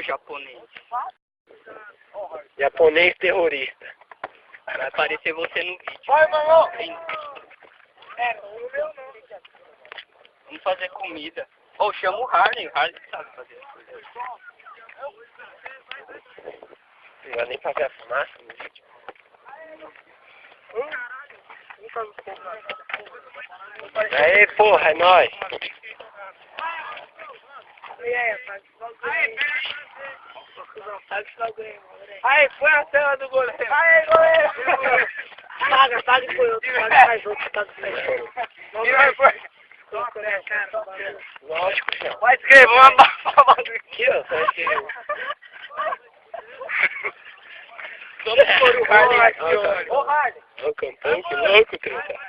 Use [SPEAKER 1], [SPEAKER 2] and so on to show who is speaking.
[SPEAKER 1] japonês.
[SPEAKER 2] Japonês terrorista.
[SPEAKER 1] Vai aparecer você no vídeo.
[SPEAKER 3] Vai, mamão!
[SPEAKER 1] Vamos fazer comida. Ou chama o Harley sabe fazer as coisas.
[SPEAKER 2] Não vai nem fazer a fumaça no vídeo. Aí, porra, é nóis.
[SPEAKER 3] Aí, foi a tela do goleiro. Aí, goleiro! Paga depois eu pago mais outro, tá do feijão.
[SPEAKER 2] Lógico, não.
[SPEAKER 3] Vai escrever, vamos abafar o bagulho.
[SPEAKER 2] Aqui, ó, só escrever.
[SPEAKER 1] Vamos pôr o Harley aqui,
[SPEAKER 2] Ó,
[SPEAKER 1] olha.
[SPEAKER 3] Ô, Harley.
[SPEAKER 2] Ô, Campão, que louco, truta.